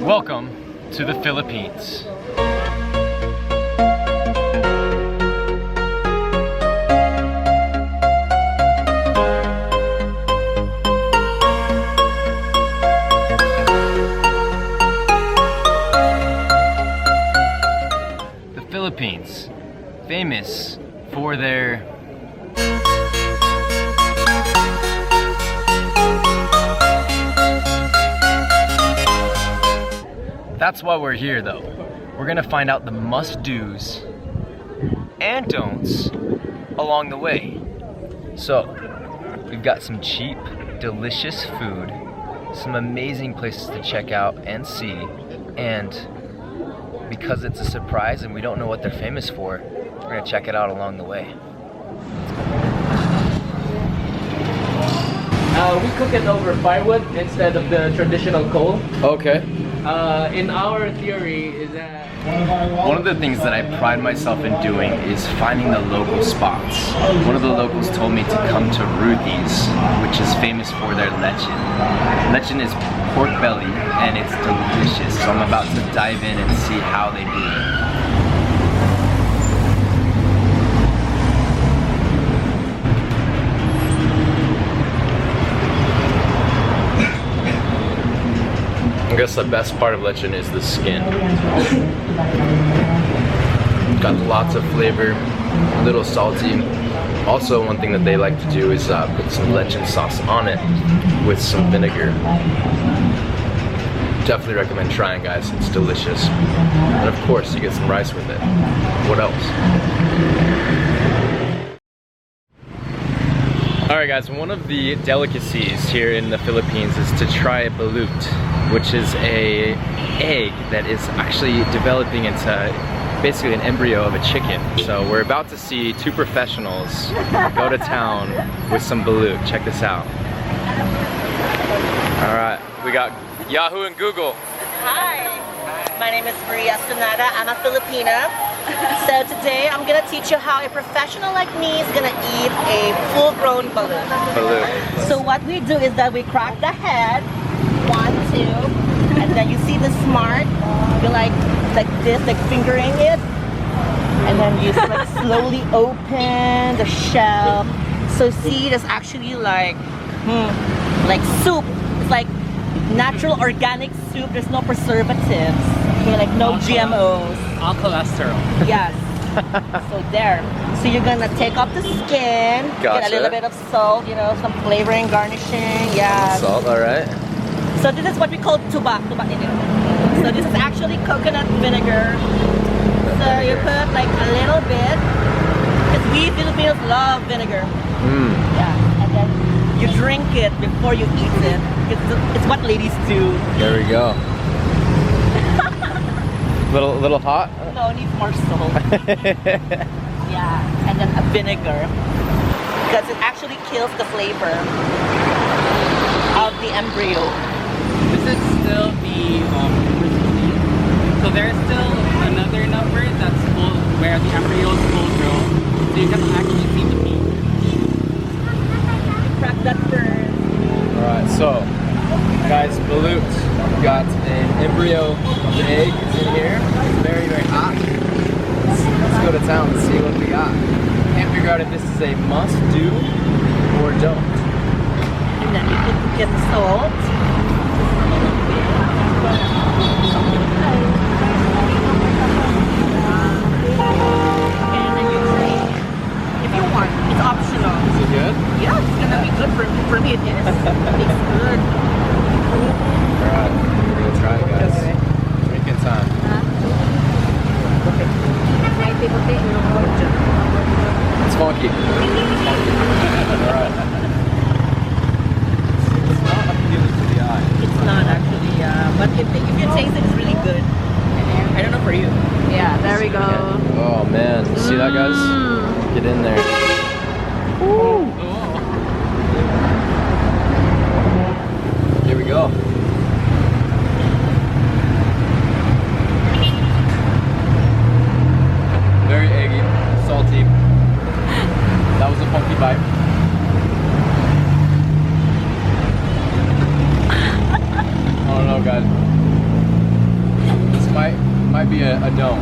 Welcome to the Philippines. The Philippines, famous for their That's why we're here though. We're gonna find out the must-dos and don'ts along the way. So, we've got some cheap, delicious food, some amazing places to check out and see, and because it's a surprise and we don't know what they're famous for, we're gonna check it out along the way. We cook it over firewood instead of the traditional coal. Okay. In our theory is that one of the things that I pride myself in doing is finding the local spots. One of the locals told me to come to Ruthie's, which is famous for their lechon. Lechon is pork belly and it's delicious, so I'm about to dive in and see how they do it. I guess the best part of lechon is the skin. Got lots of flavor, a little salty. Also, one thing that they like to do is put some lechon sauce on it with some vinegar. Definitely recommend trying, guys. It's delicious. And of course, you get some rice with it. What else? Alright guys, one of the delicacies here in the Philippines is to try balut, which is a egg that is actually developing into basically an embryo of a chicken. So we're about to see two professionals go to town with some balut. Check this out. Alright, we got Yahoo and Google. Hi, my name is Maria Sonada. I'm a Filipina. So today I'm gonna teach you how a professional like me is gonna eat a full-grown balut. So what we do is that we crack the head, 1, 2, and then you see the smart. You like this, like fingering it, and then you like slowly open the shell. So see, there's actually like soup. It's like natural organic soup. There's no preservatives. Okay, like no GMOs. all cholesterol. Yes. So there. So you're gonna take off the skin, Gotcha. get a little bit of salt, you know, some flavoring, garnishing. Yeah. Salt, alright. So this is what we call tuba in it. So this is actually coconut vinegar. So you put like a little bit, because we Filipinos love vinegar. Yeah, and then you drink it before you eat it. It's what ladies do. There we go. Little hot? No, it needs more salt. Yeah, and then a vinegar, because it actually kills the flavor of the embryo. This is still the recipe. So there's still another number that's full, where the embryo is full grown. So you can actually see the meat. Crack that first. Alright, so guys, balut. We've got an embryo of the egg is in here. It's very, very hot. Let's go to town and see what we got. Can't figure out if this is a must-do or don't. And then you can get the salt. And then you drink. If you want, it's optional. Is it good? Yeah, it's gonna be good for me. It is. It's good. Alright, we're gonna try it, guys. Drinking time. It's funky. Alright. It's not appealing to the eye. It's not actually, but if you taste it, it's really good. I don't know for you. Yeah, there we go. Oh man, you see that, guys? Get in there. Woo. Here we go. Very eggy, salty. That was a funky bite. I don't know, guys. be a no.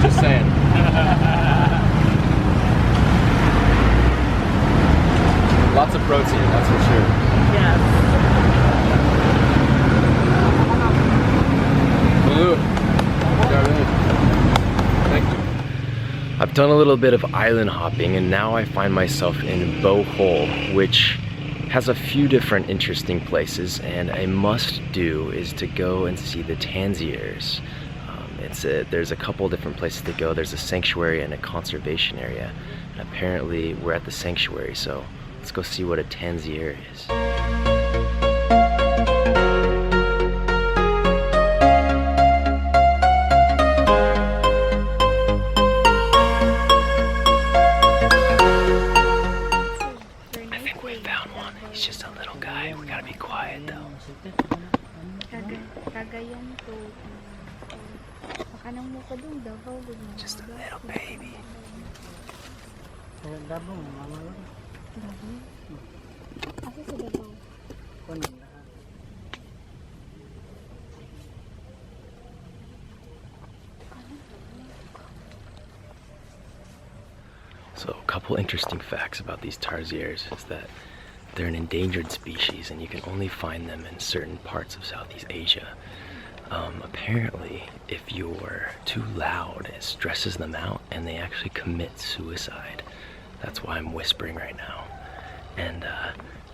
Just saying. Lots of protein, that's for sure. Yes. Balut. Thank you. I've done a little bit of island hopping and now I find myself in Bohol, which has a few different interesting places, and a must-do is to go and see the tansiers. There's a couple different places to go. There's a sanctuary and a conservation area. And apparently we're at the sanctuary, so let's go see what a tansier is. I think we found one. He's just a little guy. We gotta be quiet though. Just a little baby. So a couple interesting facts about these tarsiers is that they're an endangered species and you can only find them in certain parts of Southeast Asia. Apparently, if you're too loud, it stresses them out and they actually commit suicide. That's why I'm whispering right now. And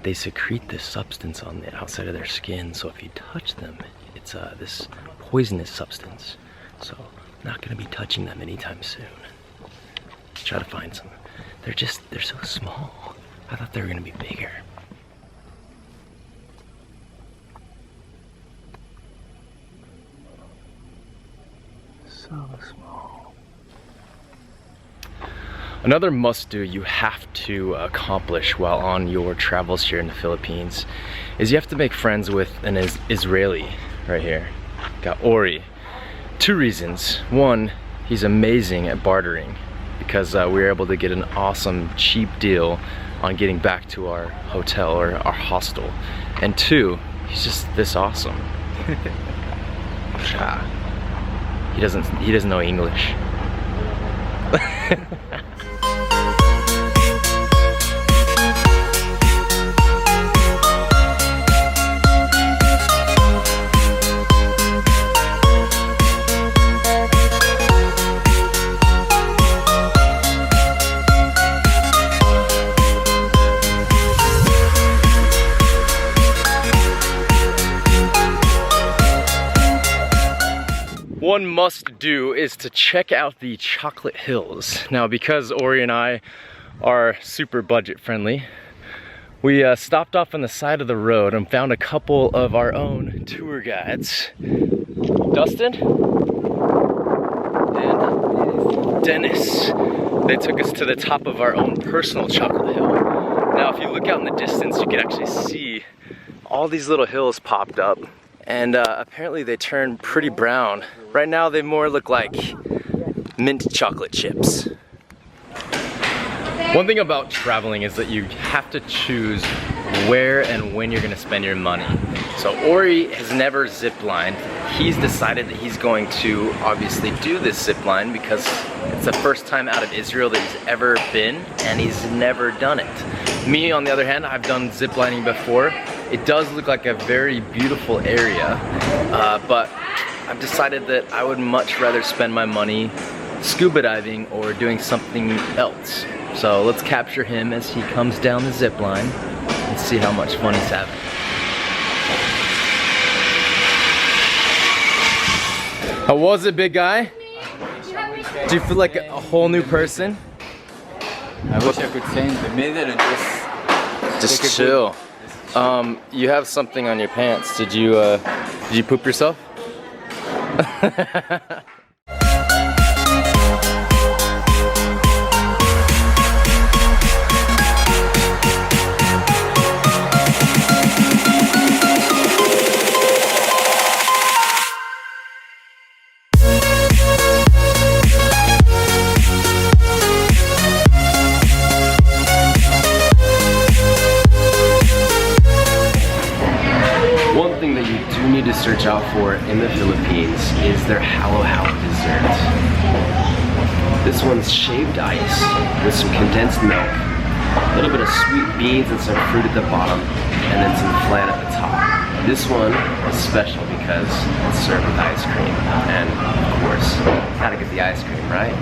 they secrete this substance on the outside of their skin, so if you touch them, it's this poisonous substance. So I'm not gonna be touching them anytime soon. Try to find some. They're so small. I thought they were gonna be bigger. So small. Another must-do you have to accomplish while on your travels here in the Philippines is you have to make friends with an Israeli right here. Got Ori. Two reasons. One, he's amazing at bartering because we were able to get an awesome cheap deal on getting back to our hotel or our hostel. And two, he's just this awesome. He doesn't know English. One must do is to check out the chocolate hills. Now, because Ori and I are super budget friendly, we stopped off on the side of the road and found a couple of our own tour guides. Dustin and Dennis. They took us to the top of our own personal chocolate hill. Now, if you look out in the distance, you can actually see all these little hills popped up. And apparently they turn pretty brown. Right now they more look like mint chocolate chips. One thing about traveling is that you have to choose where and when you're gonna spend your money. So Ori has never ziplined. He's decided that he's going to obviously do this zipline because it's the first time out of Israel that he's ever been and he's never done it. Me, on the other hand, I've done ziplining before. It does look like a very beautiful area, but I've decided that I would much rather spend my money scuba diving or doing something else. So let's capture him as he comes down the zip line and see how much fun he's having. How was it, big guy? Do you feel like a whole new person? I wish I could stay in the middle and just chill. You have something on your pants. Did you poop yourself? do need to search out for in the Philippines is their halo-halo dessert. This one's shaved ice with some condensed milk, a little bit of sweet beans and some fruit at the bottom, and then some flan at the top. This one is special because it's served with ice cream, and of course, gotta get the ice cream, right?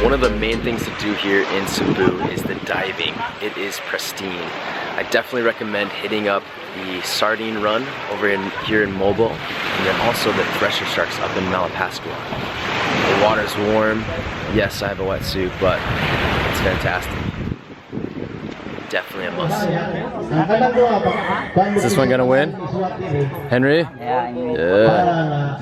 One of the main things to do here in Cebu is the diving. It is pristine. I definitely recommend hitting up the sardine run over here in Mobile, and then also the thresher sharks up in Malapascua. The water's warm. Yes, I have a wetsuit, but it's fantastic. Definitely a must. Is this one gonna win? Henry? Yeah.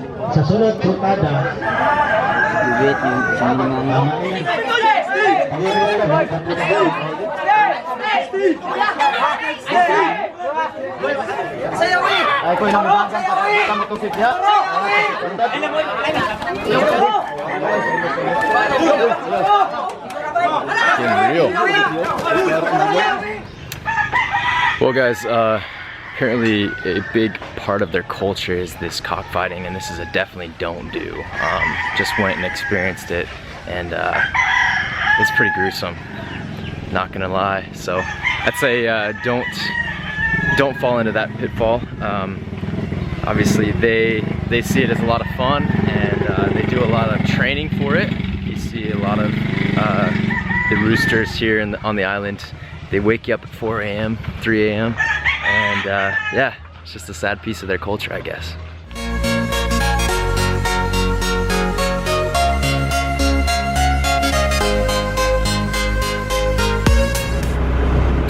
Well guys, apparently a big part of their culture is this cockfighting, and this is a definitely don't do. Just went and experienced it, and it's pretty gruesome, not gonna lie. So I'd say don't fall into that pitfall. Obviously they see it as a lot of fun, and they do a lot of training for it. You see a lot of the roosters here on the island. They wake you up at 4 a.m., 3 a.m. and yeah, it's just a sad piece of their culture, I guess.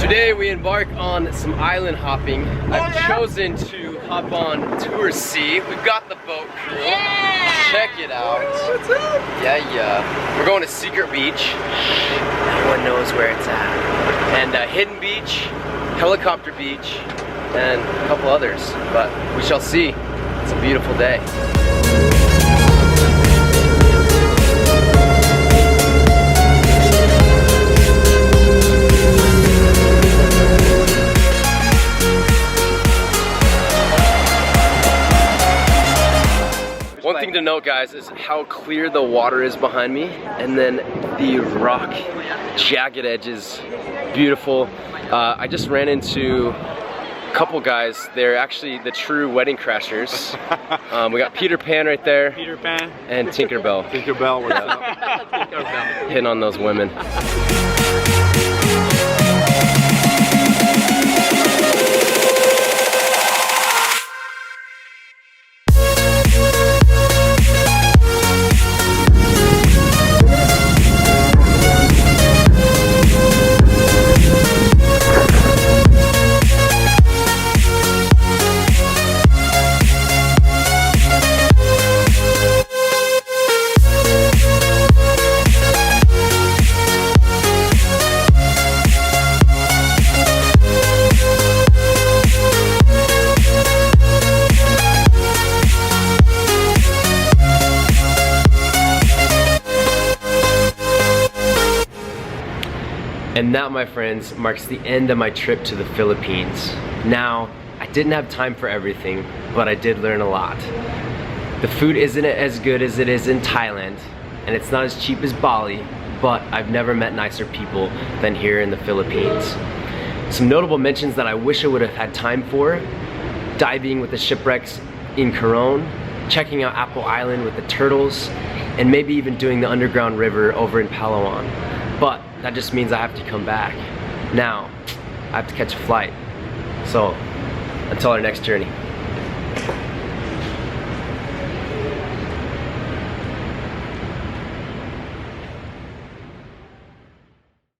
Today we embark on some island hopping. I've chosen to hop on Tour C. We've got the boat crew. Yeah! Check it out. What's up? Yeah. We're going to Secret Beach. No one knows where it's at. And Hidden Beach, Helicopter Beach, and a couple others. But we shall see. It's a beautiful day. One thing to note, guys, is how clear the water is behind me, and then the rock jagged edges, beautiful. I just ran into a couple guys. They're actually the true wedding crashers. We got Peter Pan right there. Peter Pan. And Tinkerbell. Tinkerbell, what's up? Tinkerbell. Hitting on those women. And that, my friends, marks the end of my trip to the Philippines. Now, I didn't have time for everything, but I did learn a lot. The food isn't as good as it is in Thailand, and it's not as cheap as Bali, but I've never met nicer people than here in the Philippines. Some notable mentions that I wish I would have had time for: diving with the shipwrecks in Coron, checking out Apple Island with the turtles, and maybe even doing the underground river over in Palawan. But that just means I have to come back. Now, I have to catch a flight. So, until our next journey.